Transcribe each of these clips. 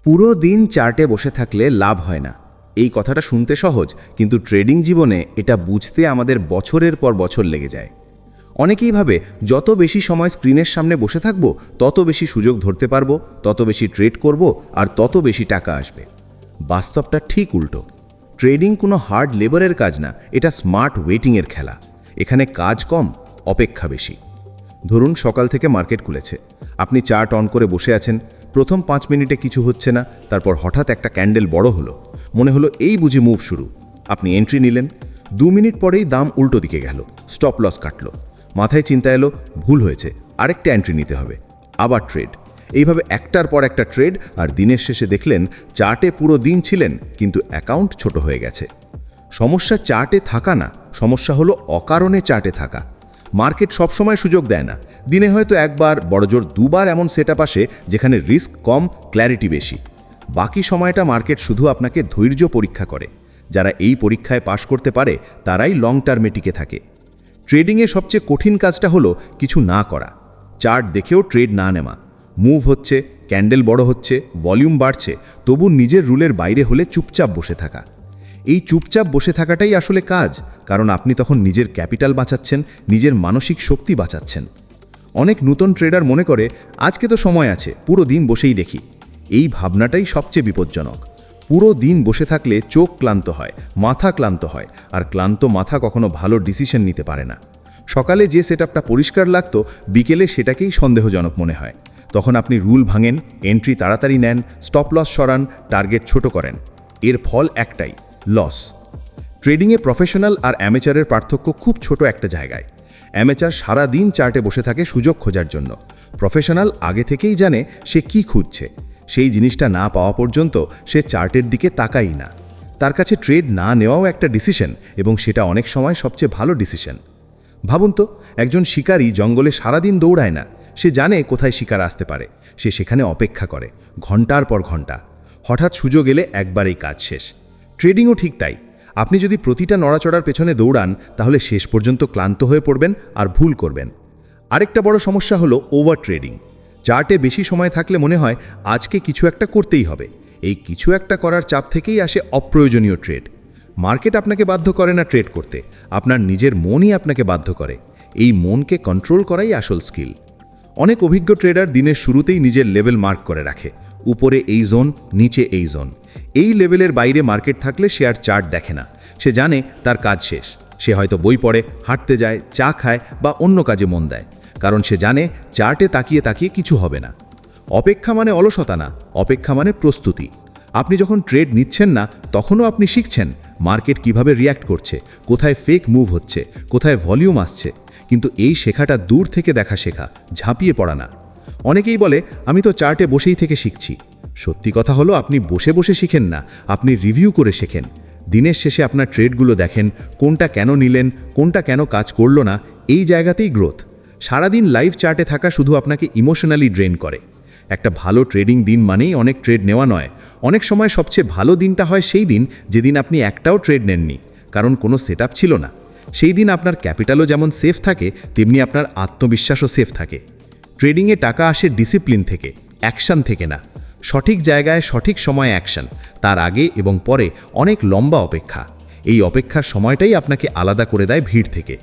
পুরো দিন চার্টে বসে থাকলে লাভ হয় না, এই কথাটা শুনতে সহজ, কিন্তু ট্রেডিং জীবনে এটা বুঝতে আমাদের বছরের পর বছর লেগে যায়। অনেকেই ভাবে যত বেশি সময় স্ক্রিনের সামনে বসে থাকব তত বেশি সুযোগ ধরতে পারবো, তত বেশি ট্রেড করব আর তত বেশি টাকা আসবে। বাস্তবটা ঠিক উল্টো। ট্রেডিং কোনো হার্ড লেবারের কাজ না, এটা স্মার্ট ওয়েটিংয়ের খেলা। এখানে কাজ কম, অপেক্ষা বেশি। ধরুন সকাল থেকে মার্কেট খুলেছে, আপনি চার্ট অন করে বসে আছেন। প্রথম 5 মিনিটে কিছু হচ্ছে না, তারপর হঠাৎ একটা ক্যান্ডেল বড় হলো, মনে হলো এই বুঝি মুভ শুরু। আপনি এন্ট্রি নিলেন। 2 মিনিট পরেই দাম উল্টো দিকে গেল, স্টপ লস কাটলো। মাথায় চিন্তা এলো ভুল হয়েছে, আরেকটা এন্ট্রি নিতে হবে। আবার ট্রেড, এইভাবে একটার পর একটা ট্রেড, আর দিনের শেষে দেখলেন চার্টে পুরো দিন ছিলেন কিন্তু অ্যাকাউন্ট ছোট হয়ে গেছে। সমস্যা চার্টে থাকা না, সমস্যা হলো অকারণে চার্টে থাকা। মার্কেট সবসময় সুযোগ দেয় না, দিনে হয়তো একবার, বড়জোর 2বার এমন সেটআপ আসে যেখানে রিস্ক কম, ক্ল্যারিটি বেশি। বাকি সময়টা মার্কেট শুধু আপনাকে ধৈর্য পরীক্ষা করে। যারা এই পরীক্ষায় পাশ করতে পারে তারাই লং টার্মে টিকে থাকে। ট্রেডিংয়ে সবচেয়ে কঠিন কাজটা হলো কিছু না করা, চার্ট দেখেও ট্রেড না নেওয়া। মুভ হচ্ছে, ক্যান্ডেল বড় হচ্ছে, ভলিউম বাড়ছে, তবু নিজের রুলের বাইরে হলে চুপচাপ বসে থাকা। এই চুপচাপ বসে থাকাটাই আসলে কাজ, কারণ আপনি তখন নিজের ক্যাপিটাল বাঁচাচ্ছেন, নিজের মানসিক শক্তি বাঁচাচ্ছেন। অনেক নতুন ট্রেডার মনে করে আজকে তো সময় আছে, পুরো দিন বসেই দেখি। এই ভাবনাটাই সবচেয়ে বিপজ্জনক। পুরো দিন বসে থাকলে চোখ ক্লান্ত হয়, মাথা ক্লান্ত হয়, আর ক্লান্ত মাথা কখনো ভালো ডিসিশন নিতে পারে না। সকালে যে সেটআপটা পরিষ্কার লাগতো, বিকেলে সেটাকেই সন্দেহজনক মনে হয়। তখন আপনি রুল ভাঙেন, এন্ট্রি তাড়াতাড়ি নেন, স্টপ লস সরান, টার্গেট ছোট করেন। এর ফল একটাই, লস। ট্রেডিংয়ে প্রফেশনাল আর অ্যামেচারের পার্থক্য খুব ছোট একটা জায়গায়। অ্যামেচার সারা দিন চার্টে বসে থাকে সুযোগ খোঁজার জন্য। প্রফেশনাল আগে থেকেই জানে সে কি খুঁজছে, সেই জিনিসটা না পাওয়া পর্যন্ত সে চার্টের দিকে তাকাই না। তার কাছে ট্রেড না নেওয়াও একটা ডিসিশন, এবং সেটা অনেক সময় সবচেয়ে ভালো ডিসিশন। ভাবুন তো, একজন শিকারী জঙ্গলে সারাদিন দৌড়ায় না, সে জানে কোথায় শিকার আসতে পারে। সে সেখানে অপেক্ষা করে ঘন্টার পর ঘন্টা। হঠাৎ সুযোগ এলে একবারেই কাজ শেষ। ট্রেডিংও ঠিক তাই। আপনি যদি প্রতিটা নড়াচড়ার পেছনে দৌড়ান, তাহলে শেষ পর্যন্ত ক্লান্ত হয়ে পড়বেন আর ভুল করবেন। আরেকটা বড় সমস্যা হলো ওভার ট্রেডিং। চার্টে বেশি সময় থাকলে মনে হয় আজকে কিছু একটা করতেই হবে। এই কিছু একটা করার চাপ থেকেই আসে অপ্রয়োজনীয় ট্রেড। মার্কেট আপনাকে বাধ্য করে না ট্রেড করতে, আপনার নিজের মনই আপনাকে বাধ্য করে। এই মনকে কন্ট্রোল করাই আসল স্কিল। অনেক অভিজ্ঞ ট্রেডার দিনের শুরুতেই নিজের লেভেল মার্ক করে রাখে, উপরে এই জোন, নিচে এই জোন। এই লেভেলের বাইরে মার্কেট থাকলে সে আর চার্ট দেখে না। সে জানে তার কাজ শেষ। সে হয়তো বই পড়ে, হাঁটতে যায়, চা খায় বা অন্য কাজে মন দেয়, কারণ সে জানে চার্টে তাকিয়ে তাকিয়ে কিছু হবে না। অপেক্ষা মানে অলসতা না, অপেক্ষা মানে প্রস্তুতি। আপনি যখন ট্রেড নিচ্ছেন না, তখনও আপনি শিখছেন মার্কেট কিভাবে রিয়্যাক্ট করছে, কোথায় ফেক মুভ হচ্ছে, কোথায় ভলিউম আসছে। কিন্তু এই শেখাটা দূর থেকে দেখা শেখা, ঝাঁপিয়ে পড়া না। অনেকেই বলে আমি তো চার্টে বসেই থেকে শিখছি। সত্যি কথা হলো আপনি বসে বসে শিখেন না, আপনি রিভিউ করে শেখেন। দিনের শেষে আপনার ট্রেডগুলো দেখেন, কোনটা কেন নিলেন, কোনটা কেন কাজ করলো না। এই জায়গাতেই গ্রোথ। সারাদিন লাইভ চার্টে থাকা শুধু আপনাকে ইমোশনালি ড্রেন করে। একটা ভালো ট্রেডিং দিন মানেই অনেক ট্রেড নেওয়া নয়। অনেক সময় সবচেয়ে ভালো দিনটা হয় সেই দিন যেদিন আপনি একটাও ট্রেড নেননি, কারণ কোনো সেটআপ ছিল না। সেই দিন আপনার ক্যাপিটালও যেমন সেফ থাকে, তেমনি আপনার আত্মবিশ্বাসও সেফ থাকে। ট্রেডিংয়ে টাকা আসে ডিসিপ্লিন থেকে, অ্যাকশন থেকে না। সঠিক জায়গায় সঠিক সময়ে অ্যাকশন, তার আগে এবং পরে অনেক লম্বা অপেক্ষা। এই অপেক্ষার সময়টাই আপনাকে আলাদা করে দেয় ভিড় থেকে।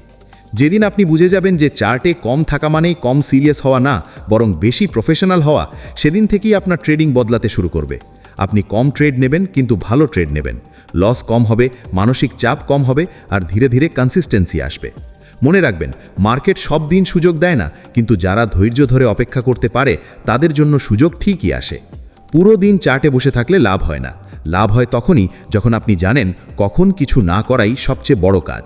যেদিন আপনি বুঝে যাবেন যে চার্টে কম থাকা মানেই কম সিরিয়াস হওয়া না, বরং বেশি প্রফেশনাল হওয়া, সেদিন থেকেই আপনার ট্রেডিং বদলাতে শুরু করবে। আপনি কম ট্রেড নেবেন, কিন্তু ভালো ট্রেড নেবেন। লস কম হবে, মানসিক চাপ কম হবে, আর ধীরে ধীরে কনসিস্টেন্সি আসবে। মনে রাখবেন, মার্কেট সব দিন সুযোগ দেয় না, কিন্তু যারা ধৈর্য ধরে অপেক্ষা করতে পারে তাদের জন্য সুযোগ ঠিকই আসে। পুরো দিন চার্টে বসে থাকলে লাভ হয় না। লাভ হয় তখনই যখন আপনি জানেন কখন কিছু না করাই সবচেয়ে বড় কাজ।